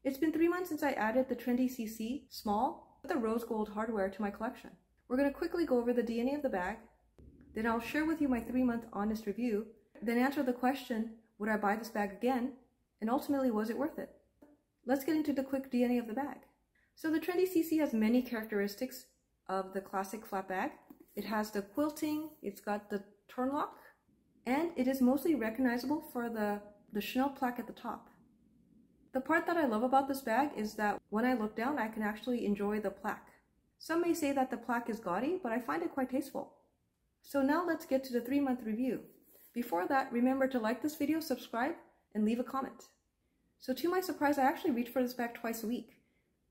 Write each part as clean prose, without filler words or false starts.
It's been 3 months since I added the Trendy CC Small with the rose gold hardware to my collection. We're going to quickly go over the DNA of the bag, then I'll share with you my 3-month honest review, then answer the question, would I buy this bag again, and ultimately, was it worth it? Let's get into the quick DNA of the bag. So the Trendy CC has many characteristics of the classic flat bag. It has the quilting, it's got the turn lock, and it is mostly recognizable for the Chanel plaque at the top. The part that I love about this bag is that when I look down, I can actually enjoy the plaque. Some may say that the plaque is gaudy, but I find it quite tasteful. So now let's get to the 3-month review. Before that, remember to like this video, subscribe, and leave a comment. So to my surprise, I actually reach for this bag twice a week.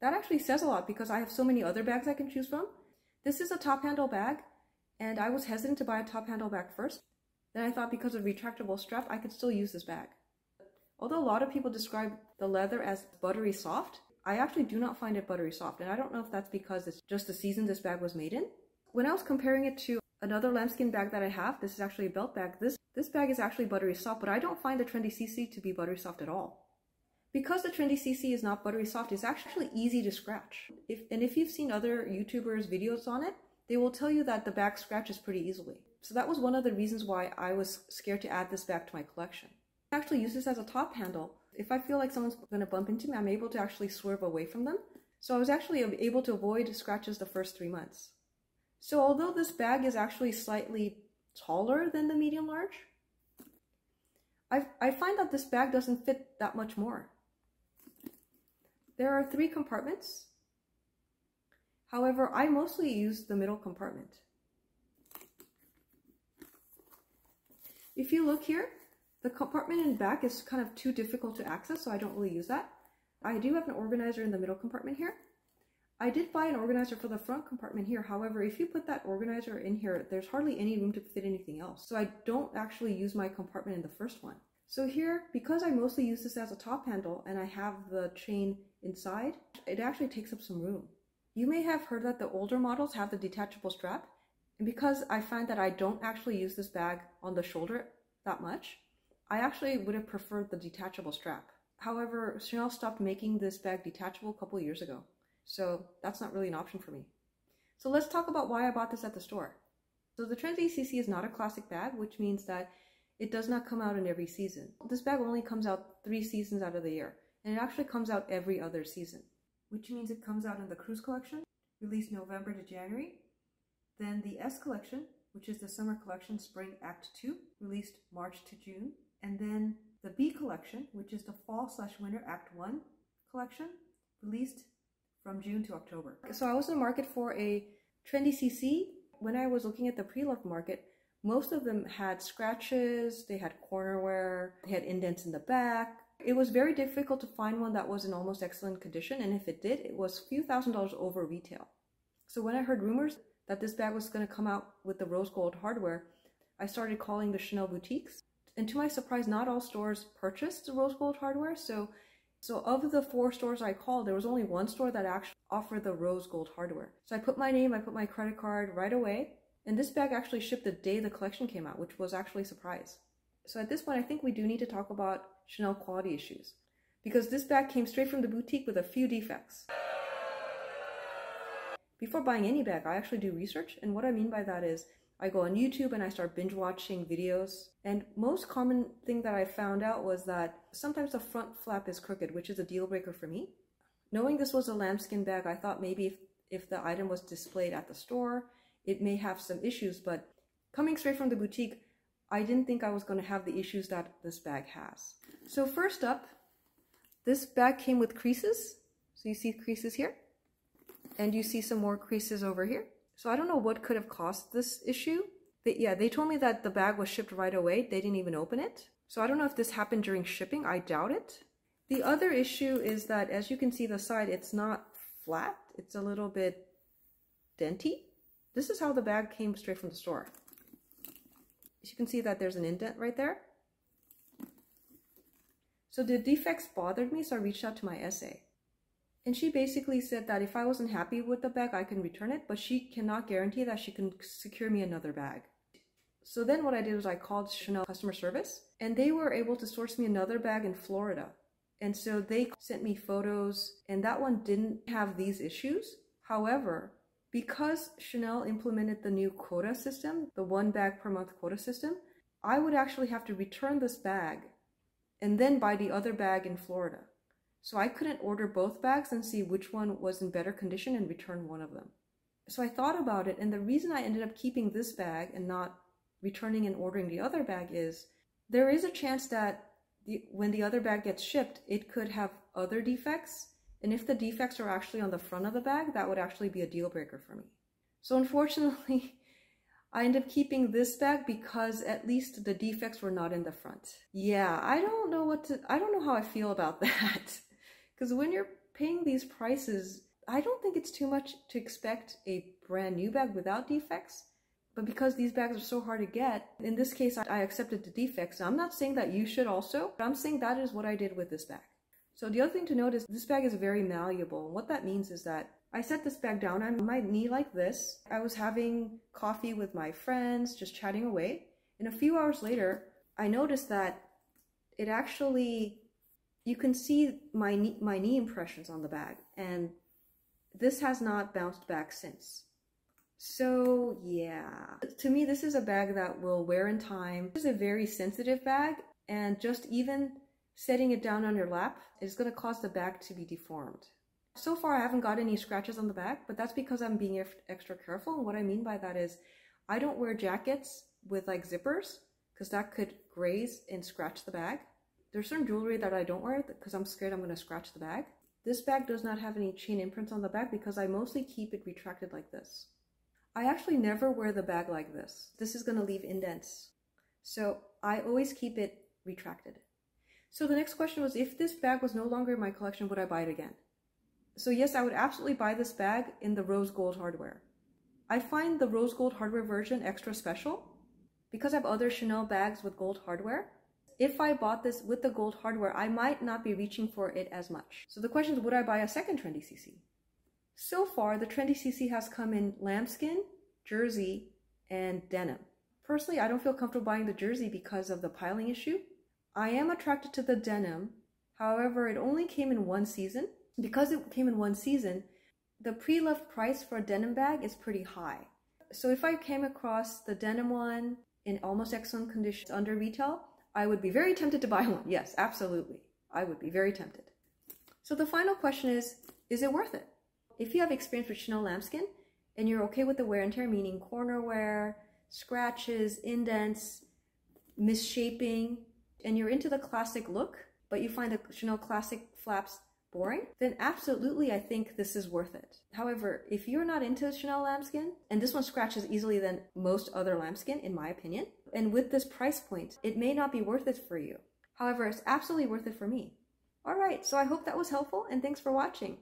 That actually says a lot because I have so many other bags I can choose from. This is a top handle bag, and I was hesitant to buy a top handle bag first. Then I thought because of retractable strap, I could still use this bag. Although a lot of people describe the leather as buttery soft, I actually do not find it buttery soft, and I don't know if that's because it's just the season this bag was made in. When I was comparing it to another lambskin bag that I have, this is actually a belt bag, this bag is actually buttery soft, but I don't find the Trendy CC to be buttery soft at all. Because the Trendy CC is not buttery soft, it's actually easy to scratch. If you've seen other YouTubers' videos on it, they will tell you that the bag scratches pretty easily. So that was one of the reasons why I was scared to add this bag to my collection. I actually use this as a top handle. If I feel like someone's going to bump into me, I'm able to actually swerve away from them. So I was actually able to avoid scratches the first 3 months. So although this bag is actually slightly taller than the medium large, I find that this bag doesn't fit that much more. There are 3 compartments. However, I mostly use the middle compartment. If you look here, the compartment in the back is kind of too difficult to access, so I don't really use that. I do have an organizer in the middle compartment here. I did buy an organizer for the front compartment here. However, if you put that organizer in here, there's hardly any room to fit anything else. So I don't actually use my compartment in the first one. So here, because I mostly use this as a top handle and I have the chain inside, it actually takes up some room. You may have heard that the older models have the detachable strap. And because I find that I don't actually use this bag on the shoulder that much, I actually would have preferred the detachable strap. However, Chanel stopped making this bag detachable a couple of years ago, so that's not really an option for me. So let's talk about why I bought this at the store. So the Trendy CC is not a classic bag, which means that it does not come out in every season. This bag only comes out 3 seasons out of the year, and it actually comes out every other season, which means it comes out in the Cruise collection, released November to January, then the S collection, which is the summer collection, Spring Act 2, released March to June, and then the B collection, which is the Fall/Winter Act 1 collection, released from June to October. So I was in the market for a Trendy CC. When I was looking at the pre-loved market, most of them had scratches, they had corner wear, they had indents in the back. It was very difficult to find one that was in almost excellent condition, and if it did, it was a few $1,000s over retail. So when I heard rumors that this bag was going to come out with the rose gold hardware, I started calling the Chanel boutiques. And to my surprise, not all stores purchased the rose gold hardware. So of the 4 stores I called, there was only 1 store that actually offered the rose gold hardware. So I put my name, I put my credit card right away. And this bag actually shipped the day the collection came out, which was actually a surprise. So at this point, I think we do need to talk about Chanel quality issues, because this bag came straight from the boutique with a few defects. Before buying any bag, I actually do research. And what I mean by that is I go on YouTube and I start binge watching videos. And most common thing that I found out was that sometimes the front flap is crooked, which is a deal breaker for me. Knowing this was a lambskin bag, I thought maybe if the item was displayed at the store, it may have some issues, but coming straight from the boutique, I didn't think I was going to have the issues that this bag has. So first up, this bag came with creases. So you see creases here, and you see some more creases over here. So I don't know what could have caused this issue. They told me that the bag was shipped right away. They didn't even open it. So I don't know if this happened during shipping. I doubt it. The other issue is that, as you can see the side, it's not flat. It's a little bit denty. This is how the bag came straight from the store. As you can see that there's an indent right there. So the defects bothered me, so I reached out to my SA. And she basically said that if I wasn't happy with the bag, I can return it, but she cannot guarantee that she can secure me another bag. So then what I did was I called Chanel customer service, and they were able to source me another bag in Florida. And so they sent me photos, and that one didn't have these issues. However, because Chanel implemented the new quota system, the 1 bag per month quota system, I would actually have to return this bag and then buy the other bag in Florida. So I couldn't order both bags and see which one was in better condition and return one of them. So I thought about it, and the reason I ended up keeping this bag and not returning and ordering the other bag is there is a chance that when the other bag gets shipped, it could have other defects. And if the defects are actually on the front of the bag, that would actually be a deal breaker for me. So unfortunately, I ended up keeping this bag because at least the defects were not in the front. Yeah, I don't know how I feel about that. Because when you're paying these prices, I don't think it's too much to expect a brand new bag without defects. But because these bags are so hard to get, in this case, I accepted the defects. I'm not saying that you should also, but I'm saying that is what I did with this bag. So the other thing to note is this bag is very malleable. What that means is that I set this bag down on my knee like this. I was having coffee with my friends, just chatting away. And a few hours later, I noticed that it actually, you can see my knee impressions on the bag. And this has not bounced back since. So yeah, to me, this is a bag that will wear in time. This is a very sensitive bag, and just even setting it down on your lap is going to cause the bag to be deformed. So far, I haven't got any scratches on the back, but that's because I'm being extra careful. And what I mean by that is I don't wear jackets with like zippers because that could graze and scratch the bag. There's certain jewelry that I don't wear because I'm scared I'm going to scratch the bag. This bag does not have any chain imprints on the back because I mostly keep it retracted like this. I actually never wear the bag like this. This is going to leave indents. So I always keep it retracted. So the next question was, if this bag was no longer in my collection, would I buy it again? So yes, I would absolutely buy this bag in the rose gold hardware. I find the rose gold hardware version extra special because I have other Chanel bags with gold hardware. If I bought this with the gold hardware, I might not be reaching for it as much. So the question is, would I buy a second Trendy CC? So far, the Trendy CC has come in lambskin, jersey, and denim. Personally, I don't feel comfortable buying the jersey because of the piling issue. I am attracted to the denim. However, it only came in one season. Because it came in one season, the pre-loved price for a denim bag is pretty high. So if I came across the denim one in almost excellent condition under retail, I would be very tempted to buy one. Yes, absolutely. I would be very tempted. So the final question is it worth it? If you have experience with Chanel lambskin and you're okay with the wear and tear, meaning corner wear, scratches, indents, misshaping, and you're into the classic look, but you find the Chanel classic flaps boring, then absolutely I think this is worth it. However, if you're not into Chanel lambskin, and this one scratches easily than most other lambskin in my opinion, and with this price point, it may not be worth it for you. However, it's absolutely worth it for me. Alright, so I hope that was helpful and thanks for watching.